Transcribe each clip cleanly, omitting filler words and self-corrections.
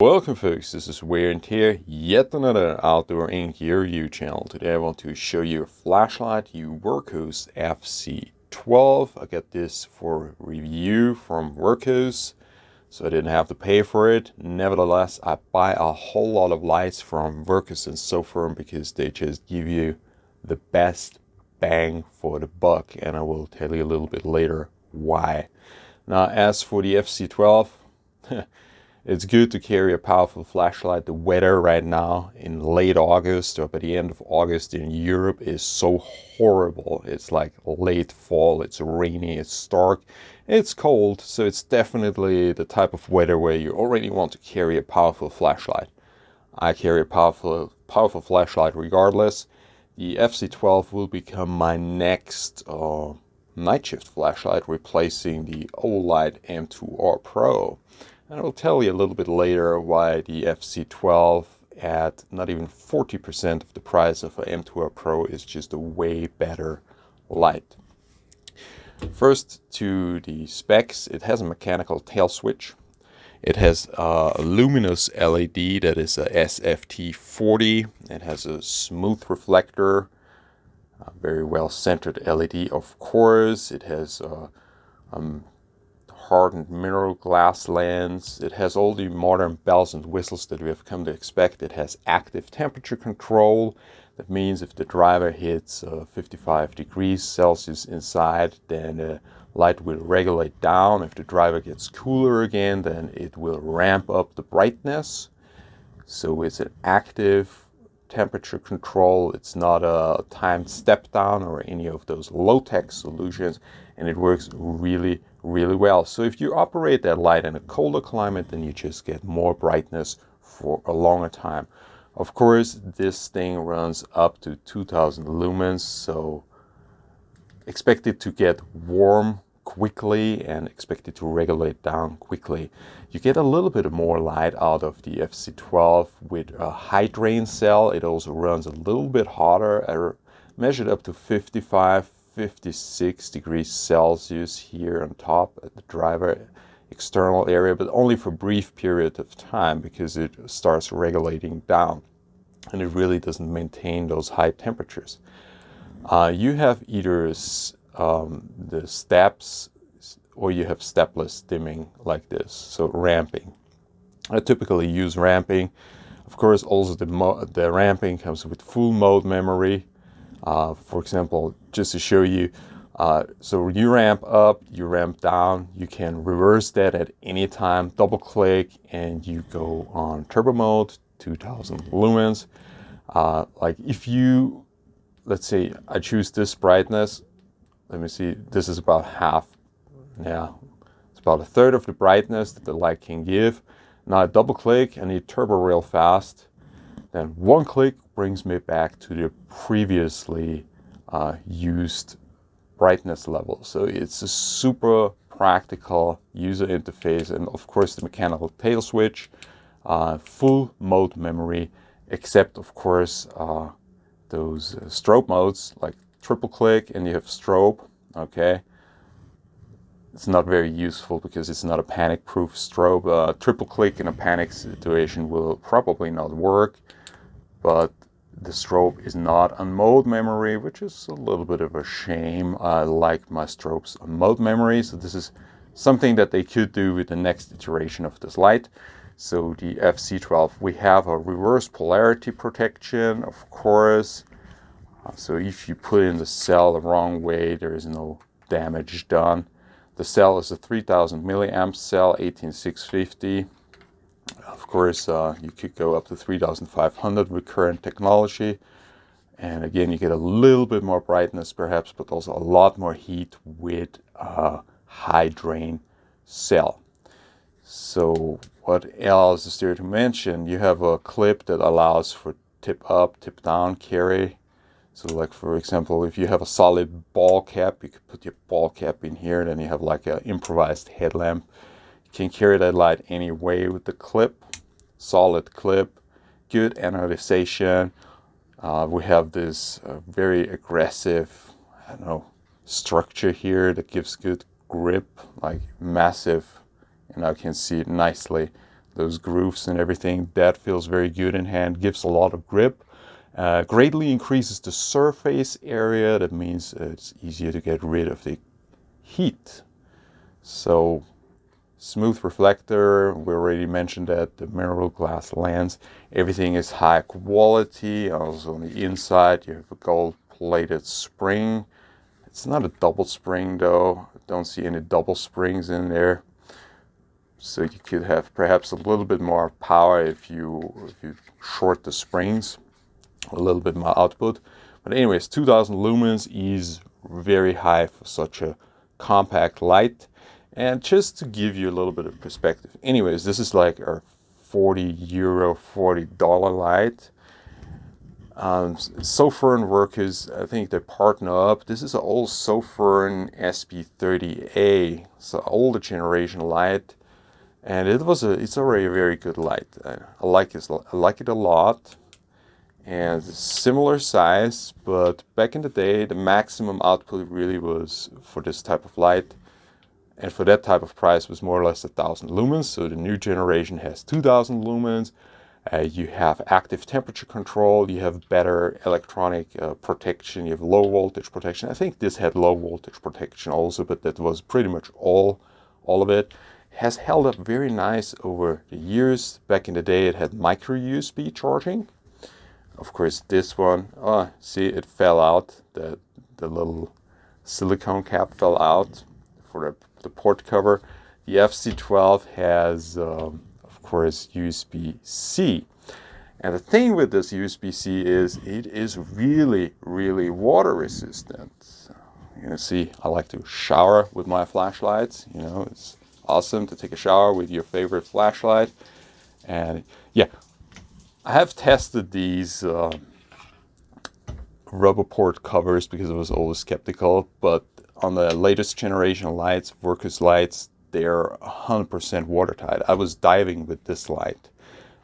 Welcome folks, this is Weird here, yet another outdoor and gear review channel. Today I want to show you a flashlight, Wurkkos FC12. I got this for review from Wurkkos, so I didn't have to pay for it. Nevertheless, I buy a whole lot of lights from Wurkkos and Sofirn because they just give you the best bang for the buck, and I will tell you a little bit later why. Now as for the FC12, it's good to carry a powerful flashlight. The weather right now in late August or by the end of August in Europe is so horrible. It's like late fall, it's rainy, it's dark, it's cold. So it's definitely the type of weather where you already want to carry a powerful flashlight. I carry a powerful flashlight regardless. The FC12 will become my next night shift flashlight, replacing the Olight M2RPro. And I will tell you a little bit later why the FC12 at not even 40% of the price of an M2RPro is just a way better light. First to the specs, it has a mechanical tail switch. It has a luminous LED that is a SFT40. It has a smooth reflector, a very well centered LED of course. It has hardened mineral glass lens. It has all the modern bells and whistles that we have come to expect. It has active temperature control. That means if the driver hits 55 degrees Celsius inside, then the light will regulate down. If the driver gets cooler again, then it will ramp up the brightness. So it's an active temperature control. It's not a timed step down or any of those low-tech solutions, and it works really well. So if you operate that light in a colder climate, then you just get more brightness for a longer time. Of course, this thing runs up to 2000 lumens, so expect it to get warm quickly and expect it to regulate down quickly. You get a little bit more light out of the FC12 with a high drain cell. It also runs a little bit hotter. I measured up to 56 degrees Celsius here on top at the driver external area, but only for a brief period of time because it starts regulating down and it really doesn't maintain those high temperatures. You have either the steps or you have stepless dimming like this, so ramping. I typically use ramping. Of course, also the ramping comes with full mode memory. For example, just to show you, so you ramp up, you ramp down, you can reverse that at any time, double click, and you go on turbo mode, 2000 lumens. Like if you, let's say I choose this brightness, let me see, this is about half, yeah, it's about a third of the brightness that the light can give. Now I double click and you turbo real fast, then one click brings me back to the previously used brightness level. So it's a super practical user interface, and of course the mechanical tail switch, full mode memory, except of course those strobe modes like triple click and you have strobe. Okay, it's not very useful because it's not a panic proof strobe. Triple click in a panic situation will probably not work, but the strobe is not on mode memory, which is a little bit of a shame. I like my strobes on mode memory, so this is something that they could do with the next iteration of this light. So the FC12, we have a reverse polarity protection, of course. So if you put in the cell the wrong way, there is no damage done. The cell is a 3000 milliamp cell, 18650. Of course, you could go up to 3500 with current technology. And again, you get a little bit more brightness perhaps, but also a lot more heat with a high drain cell. So what else is there to mention? You have a clip that allows for tip up, tip down carry. So like for example, if you have a solid ball cap, you could put your ball cap in here, then you have like an improvised headlamp. You can carry that light any way with the clip, solid clip, good anodization. We have this very aggressive, I don't know, structure here that gives good grip, like massive, and I can see it nicely those grooves and everything. That feels very good in hand, gives a lot of grip. Greatly increases the surface area. That means it's easier to get rid of the heat. So smooth reflector, we already mentioned that. The mineral glass lens, everything is high quality. Also on the inside you have a gold plated spring. It's not a double spring though. I don't see any double springs in there. So you could have perhaps a little bit more power if you short the springs, a little bit more output. But anyways, 2000 lumens is very high for such a compact light. And just to give you a little bit of perspective, anyways, this is like our €40, $40 light. Sofirn Wurkkos, I think they partner up. This is an old Sofirn SP30A, so older generation light, and it's already a very good light. I like it a lot, and similar size, but back in the day, the maximum output really was for this type of light, and for that type of price was more or less 1000 lumens. So the new generation has 2000 lumens. You have active temperature control, you have better electronic protection, you have low voltage protection. I think this had low voltage protection also, but that was pretty much all of it. Has held up very nice over the years. Back in the day it had micro USB charging. Of course this one, see, it fell out. The little silicone cap fell out for the port cover. The FC12 has of course USB-C, and the thing with this USB-C is it is really water resistant. You can see I like to shower with my flashlights. You know, it's awesome to take a shower with your favorite flashlight. And yeah, I have tested these rubber port covers because I was always skeptical, but on the latest generation lights, Wurkkos lights, they're 100% watertight. I was diving with this light,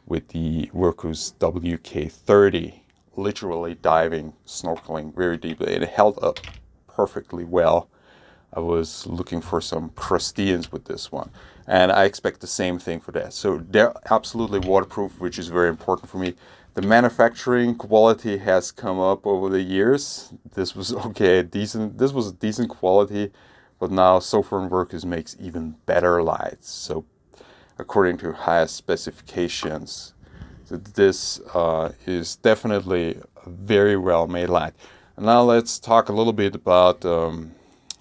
with the Wurkkos WK30, literally diving, snorkeling very deeply, and it held up perfectly well. I was looking for some crustaceans with this one, and I expect the same thing for that. So they're absolutely waterproof, which is very important for me. The manufacturing quality has come up over the years. This was this was a decent quality, but now Sofirn Wurkkos makes even better lights. So according to highest specifications. So this is definitely a very well made light. And now let's talk a little bit about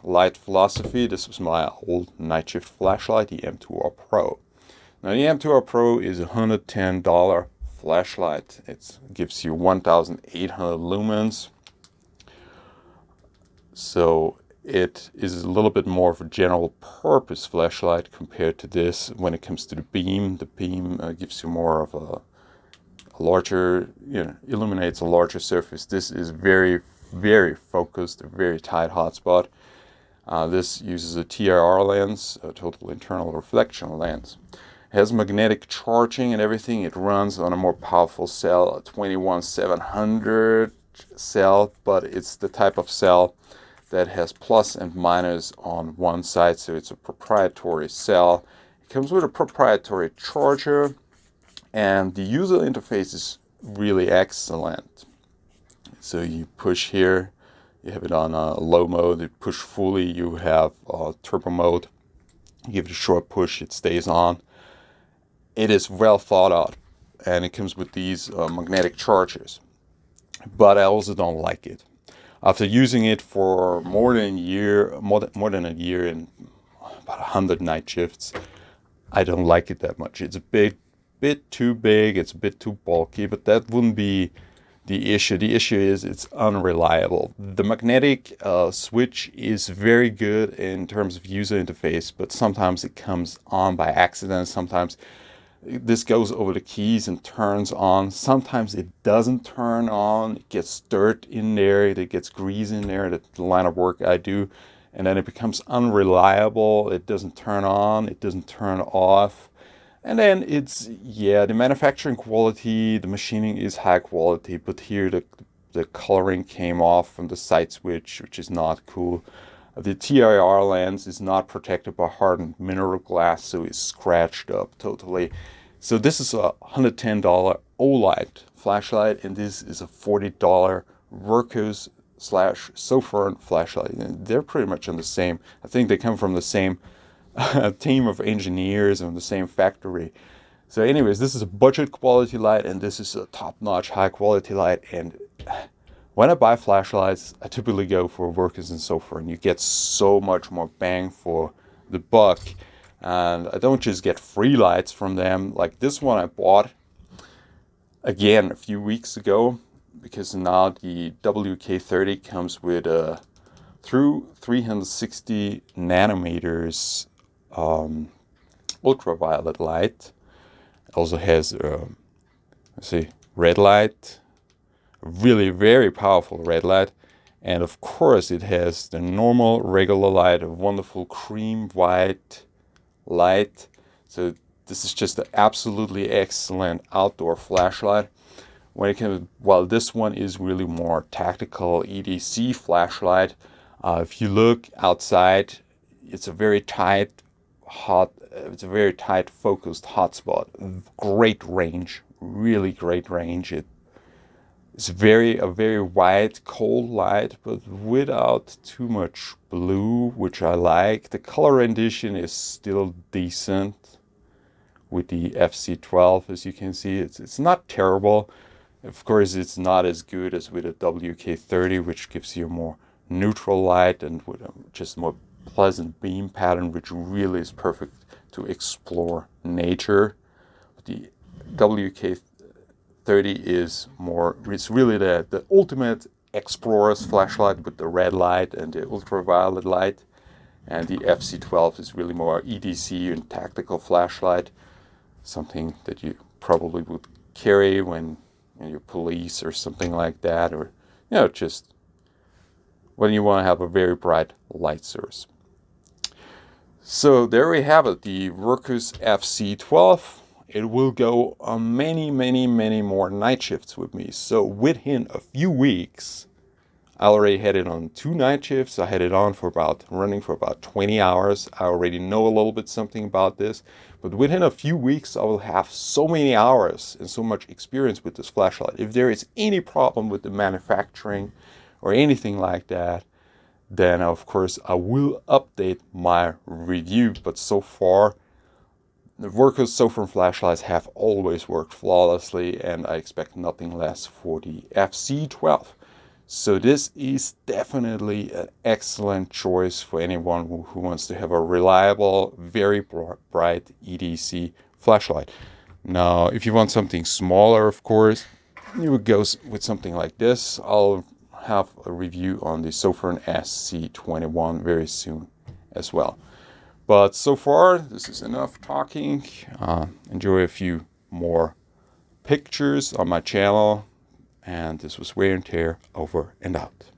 light philosophy. This was my old night shift flashlight, the M2RPro. Now the M2RPro is a $110 flashlight. It gives you 1800 lumens. So it is a little bit more of a general purpose flashlight compared to this. When it comes to the beam gives you more of a larger, illuminates a larger surface. This is very focused, a very tight hotspot. This uses a TIR lens, a total internal reflection lens. It has magnetic charging and everything. It runs on a more powerful cell, a 21700 cell, but it's the type of cell that has plus and minus on one side, so it's a proprietary cell. It comes with a proprietary charger, and the user interface is really excellent. So you push here, you have it on low mode. You push fully, you have turbo mode. You give it a short push, it stays on. It is well thought out, and it comes with these magnetic chargers. But I also don't like it. After using it for more than a year and about 100 night shifts, I don't like it that much. It's a bit too big, it's a bit too bulky, but that wouldn't be the issue. The issue is it's unreliable. The magnetic switch is very good in terms of user interface, but sometimes it comes on by accident. Sometimes this goes over the keys and turns on. Sometimes it doesn't turn on. It gets dirt in there. It gets grease in there. That's the line of work I do. And then it becomes unreliable. It doesn't turn on. It doesn't turn off. And then the manufacturing quality, the machining is high quality, but here the coloring came off from the side switch, which is not cool. The TIR lens is not protected by hardened mineral glass, so it's scratched up totally. So this is a $110 Olight flashlight, and this is a $40 Wurkkos / Sofirn flashlight. And they're pretty much on the same, I think they come from the same team of engineers and the same factory. So anyways, this is a budget quality light, and this is a top-notch high quality light. And when I buy flashlights, I typically go for Wurkkos and Sofirn. You get so much more bang for the buck. And I don't just get free lights from them. Like this one I bought again a few weeks ago, because now the WK30 comes with a through 360 nanometers ultraviolet light. It also has let's see, red light, really very powerful red light, and of course it has the normal regular light, a wonderful cream white light. So this is just an absolutely excellent outdoor flashlight. When it comes, while this one is really more tactical EDC flashlight, if you look outside, it's a very tight it's a very tight focused hotspot. Great range, really great range. It's a very white, cold light, but without too much blue, which I like. The color rendition is still decent with the FC12, as you can see. It's not terrible. Of course, it's not as good as with a WK30, which gives you a more neutral light and with a just more pleasant beam pattern, which really is perfect to explore nature. But the WK30 is more, it's really the ultimate explorer's flashlight with the red light and the ultraviolet light. And the FC12 is really more EDC and tactical flashlight, something that you probably would carry when you're police or something like that, or just when you want to have a very bright light source. So there we have it, the Wurkkos FC12. It will go on many more night shifts with me. So within a few weeks, I already had it on 2 night shifts. I had it on running for about 20 hours. I already know a little bit something about this, but within a few weeks, I will have so many hours and so much experience with this flashlight. If there is any problem with the manufacturing or anything like that, then of course I will update my review. But so far, the Wurkkos Sofirn flashlights have always worked flawlessly, and I expect nothing less for the FC12. So this is definitely an excellent choice for anyone who wants to have a reliable, very bright EDC flashlight. Now, if you want something smaller, of course, you would go with something like this. I'll have a review on the Sofirn SC21 very soon as well. But so far, this is enough talking. Enjoy a few more pictures on my channel. And this was Wear and Tear, over and out.